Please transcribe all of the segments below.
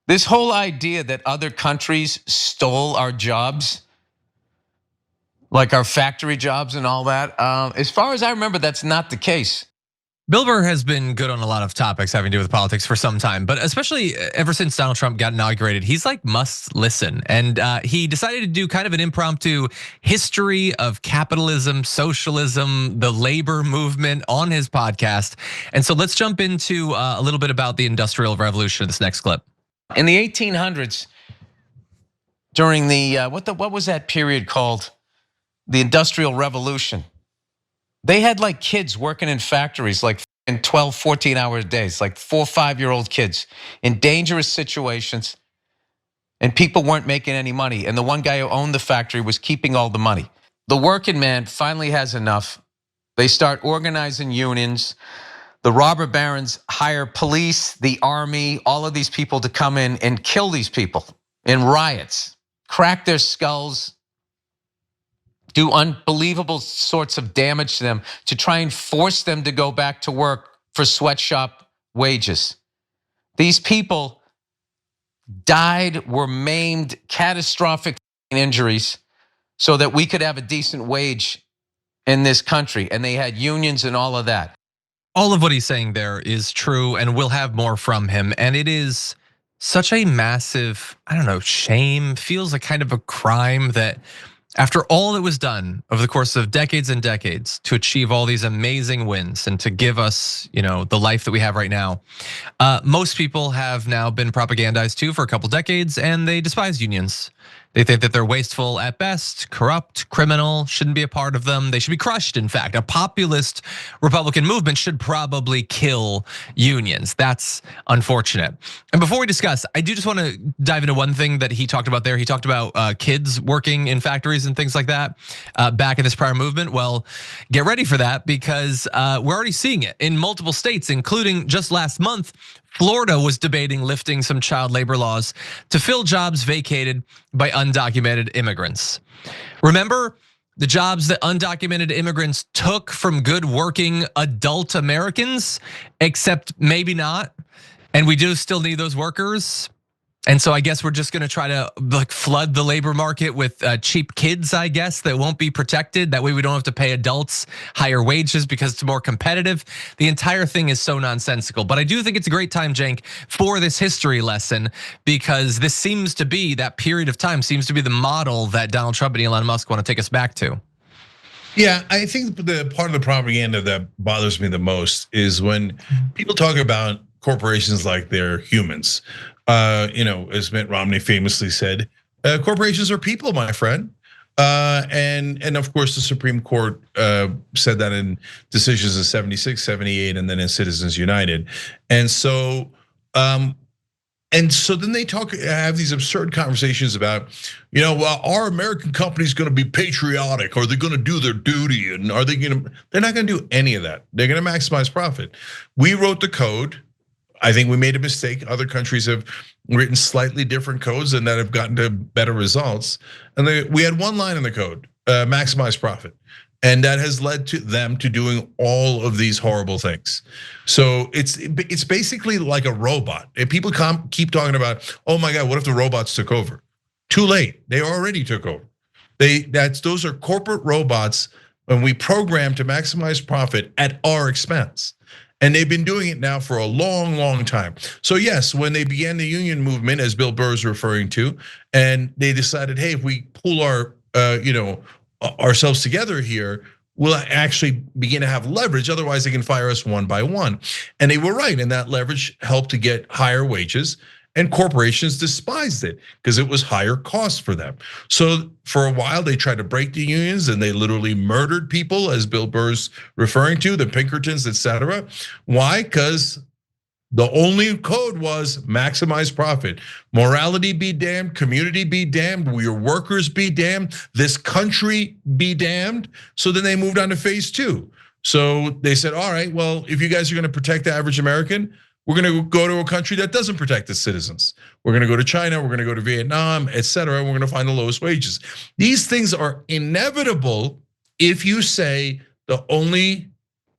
This whole idea that other countries stole our jobs, like our factory jobs and all that, as far as I remember, that's not the case. Bill Burr has been good on a lot of topics having to do with politics for some time, but especially ever since Donald Trump got inaugurated, he's like must listen. And he decided to do kind of an impromptu history of capitalism, socialism, the labor movement on his podcast. And so let's jump into a little bit about the Industrial Revolution in this next clip. In the 1800s, during the, what was that period called? The Industrial Revolution. They had like kids working in factories, like in 12, 14-hour days, like 4 or 5-year-old kids in dangerous situations. And people weren't making any money. And the one guy who owned the factory was keeping all the money. The working man finally has enough. They start organizing unions. The robber barons hire police, the army, all of these people to come in and kill these people in riots, crack their skulls, do unbelievable sorts of damage to them to try and force them to go back to work for sweatshop wages. These people died, were maimed, catastrophic injuries so that we could have a decent wage in this country. And they had unions and all of that. All of what he's saying there is true, and we'll have more from him. And it is such a massive, I don't know, shame, feels like kind of a crime that after all that was done over the course of decades and decades to achieve all these amazing wins and to give us, the life that we have right now, most people have now been propagandized too for a couple decades, and they despise unions. They think that they're wasteful at best, corrupt, criminal, shouldn't be a part of them. They should be crushed, in fact. A populist Republican movement should probably kill unions. That's unfortunate. And before we discuss, I do just want to dive into one thing that he talked about there. He talked about kids working in factories and things like that back in this prior movement. Well, get ready for that because we're already seeing it in multiple states, including just last month. Florida was debating lifting some child labor laws to fill jobs vacated by undocumented immigrants. Remember the jobs that undocumented immigrants took from good working adult Americans, except maybe not. And we do still need those workers. And so I guess we're just gonna try to flood the labor market with cheap kids, I guess, that won't be protected. That way we don't have to pay adults higher wages because it's more competitive. The entire thing is so nonsensical. But I do think it's a great time, Cenk, for this history lesson because this seems to be, that period of time seems to be the model that Donald Trump and Elon Musk want to take us back to. Yeah, I think the part of the propaganda that bothers me the most is when people talk about corporations like they're humans. As Mitt Romney famously said, corporations are people, my friend. And of course, the Supreme Court said that in decisions in 76, 78, and then in Citizens United. And so then they have these absurd conversations about, well, are American companies going to be patriotic? Are they going to do their duty? And they're not going to do any of that. They're going to maximize profit. We wrote the code. I think we made a mistake. Other countries have written slightly different codes and that have gotten to better results. And we had one line in the code, maximize profit. And that has led to them to doing all of these horrible things. So it's basically like a robot. And people keep talking about, oh my God, what if the robots took over? Too late, they already took over. Those are corporate robots when we program to maximize profit at our expense. And they've been doing it now for a long, long time. So yes, when they began the union movement, as Bill Burr is referring to, and they decided, hey, if we pull our, ourselves together here, we'll actually begin to have leverage. Otherwise, they can fire us one by one. And they were right, and that leverage helped to get higher wages. And corporations despised it because it was higher cost for them. So for a while, they tried to break the unions and they literally murdered people, as Bill Burr's referring to, the Pinkertons, etc. Why? Because the only code was maximize profit. Morality be damned, community be damned, your workers be damned, this country be damned. So then they moved on to phase 2. So they said, all right, well, if you guys are gonna protect the average American, we're gonna go to a country that doesn't protect its citizens. We're gonna go to China, we're gonna go to Vietnam, etc. We're gonna find the lowest wages. These things are inevitable if you say the only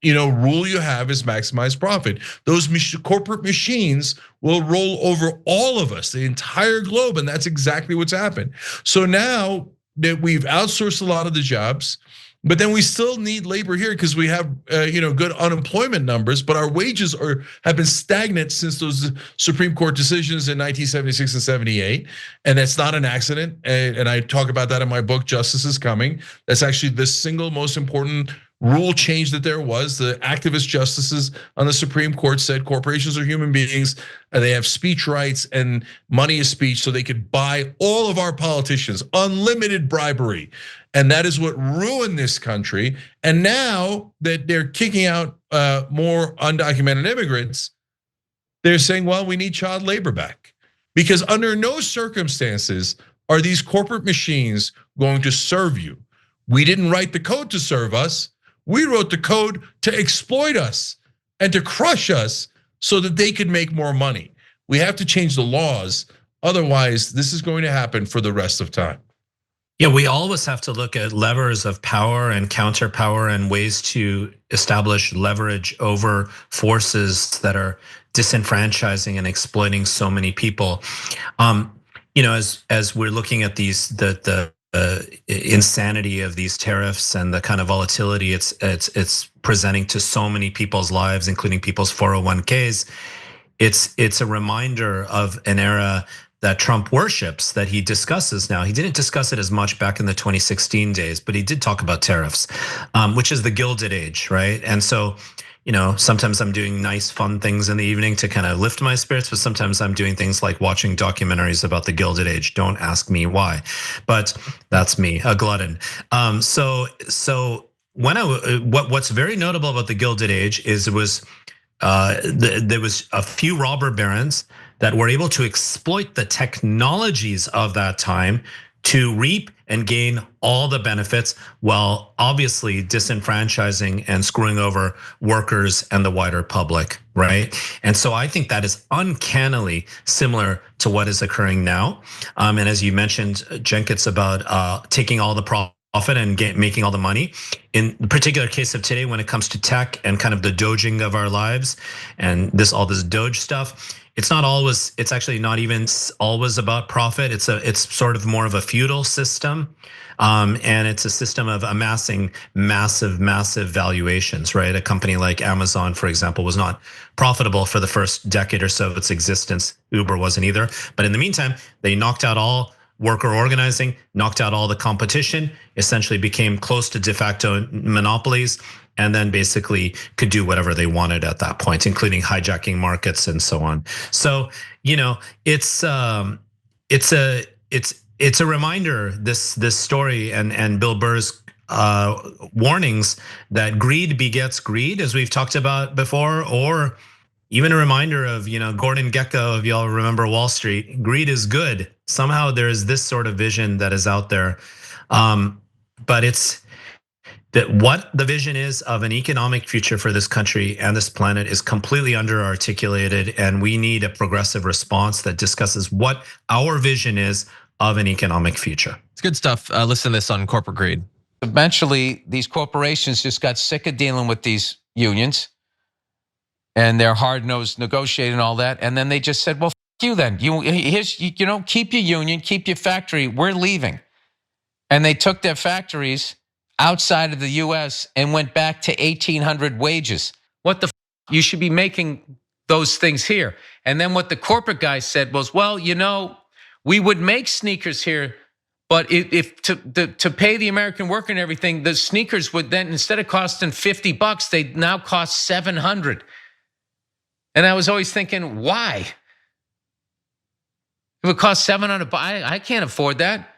rule you have is maximize profit. Those corporate machines will roll over all of us, the entire globe, and that's exactly what's happened. So now that we've outsourced a lot of the jobs, but then we still need labor here because we have good unemployment numbers, but our wages have been stagnant since those Supreme Court decisions in 1976 and 78, and that's not an accident. And I talk about that in my book, Justice is Coming. That's actually the single most important rule change that there was. The activist justices on the Supreme Court said corporations are human beings, and they have speech rights, and money is speech, so they could buy all of our politicians, unlimited bribery. And that is what ruined this country. And now that they're kicking out more undocumented immigrants, they're saying, well, we need child labor back. Because under no circumstances are these corporate machines going to serve you. We didn't write the code to serve us. We wrote the code to exploit us and to crush us so that they could make more money. We have to change the laws. Otherwise, this is going to happen for the rest of time. Yeah, we always have to look at levers of power and counterpower and ways to establish leverage over forces that are disenfranchising and exploiting so many people. As we're looking at the insanity of these tariffs and the kind of volatility it's presenting to so many people's lives, including people's 401ks, it's a reminder of an era that Trump worships, that he discusses now. He didn't discuss it as much back in the 2016 days, but he did talk about tariffs, which is the Gilded Age, right? And so, sometimes I'm doing nice, fun things in the evening to kind of lift my spirits, but sometimes I'm doing things like watching documentaries about the Gilded Age. Don't ask me why, but that's me, a glutton. So what's very notable about the Gilded Age is there was a few robber barons that were able to exploit the technologies of that time to reap and gain all the benefits, while obviously disenfranchising and screwing over workers and the wider public, right? And so I think that is uncannily similar to what is occurring now. And as you mentioned, Cenk, it's about taking all the profit and making all the money. In the particular case of today, when it comes to tech and kind of the doging of our lives and all this Doge stuff, it's actually not even always about profit. It's sort of more of a feudal system. And it's a system of amassing massive valuations, right? A company like Amazon, for example, was not profitable for the first decade or so of its existence. Uber wasn't either. But in the meantime, they knocked out all worker organizing, knocked out all the competition, essentially became close to de facto monopolies, and then basically could do whatever they wanted at that point, including hijacking markets and so on. So, it's a reminder, this story and Bill Burr's warnings that greed begets greed, as we've talked about before, or even a reminder of, Gordon Gekko, if y'all remember Wall Street, greed is good. Somehow there is this sort of vision that is out there. But it's that what the vision is of an economic future for this country and this planet is completely under-articulated, and we need a progressive response that discusses what our vision is of an economic future. It's good stuff. Listen to this on corporate greed. Eventually, these corporations just got sick of dealing with these unions and their hard-nosed negotiating and all that, and then they just said, well, you then. Keep your union, keep your factory, we're leaving. And they took their factories outside of the US and went back to 1800 wages. What the you should be making those things here. And then what the corporate guy said was, well, we would make sneakers here, but if to pay the American worker and everything, the sneakers would then, instead of costing $50, they'd now cost 700. And I was always thinking, why? If it costs 700, I can't afford that.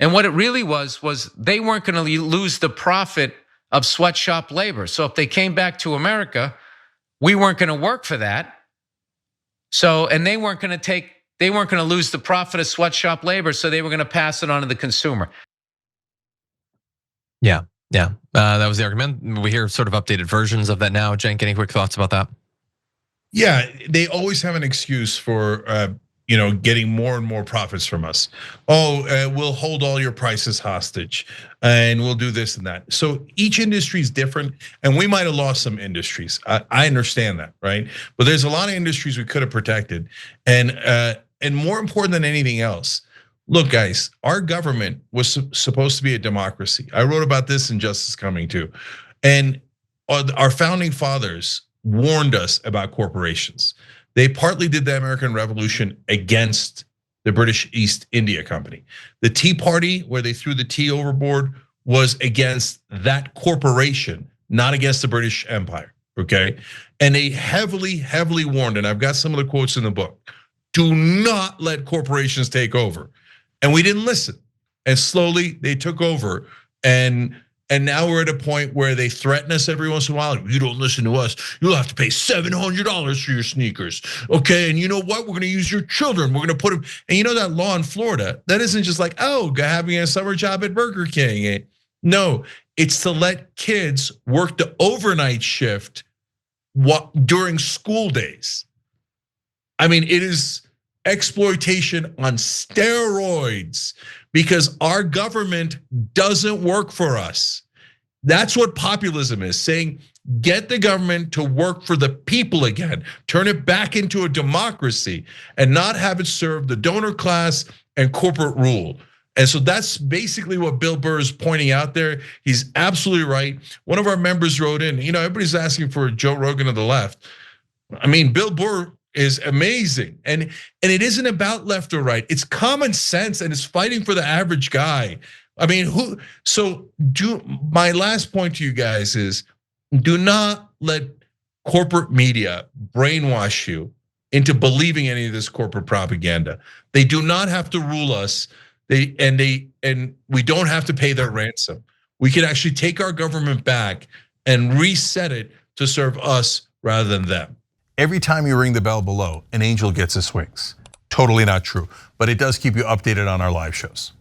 And what it really was they weren't going to lose the profit of sweatshop labor. So if they came back to America, we weren't going to work for that. So, and they weren't going to lose the profit of sweatshop labor. So they were going to pass it on to the consumer. Yeah. That was the argument. We hear sort of updated versions of that now. Cenk, any quick thoughts about that? Yeah, they always have an excuse for getting more and more profits from us. We'll hold all your prices hostage and we'll do this and that. So each industry is different, and we might have lost some industries. I understand that, right? But there's a lot of industries we could have protected. And more important than anything else, look, guys, our government was supposed to be a democracy. I wrote about this in Justice Coming too. And our founding fathers warned us about corporations. They partly did the American Revolution against the British East India Company. The Tea Party, where they threw the tea overboard, was against that corporation, not against the British Empire, okay? And they heavily, heavily warned, and I've got some of the quotes in the book, do not let corporations take over. And we didn't listen. And slowly they took over, and now we're at a point where they threaten us every once in a while. If you don't listen to us, you'll have to pay $700 for your sneakers. Okay, and you know what? We're gonna use your children. We're gonna put them, and you know that law in Florida, that isn't just like, having a summer job at Burger King. No, it's to let kids work the overnight shift during school days. I mean, it is exploitation on steroids because our government doesn't work for us. That's what populism is, saying get the government to work for the people again, turn it back into a democracy and not have it serve the donor class and corporate rule. And so that's basically what Bill Burr is pointing out there. He's absolutely right. One of our members wrote in, everybody's asking for Joe Rogan of the left. I mean, Bill Burr is amazing. And it isn't about left or right. It's common sense and it's fighting for the average guy. I mean, my last point to you guys is do not let corporate media brainwash you into believing any of this corporate propaganda. They do not have to rule us. And we don't have to pay their ransom. We can actually take our government back and reset it to serve us rather than them. Every time you ring the bell below, an angel gets his wings. Totally not true, but it does keep you updated on our live shows.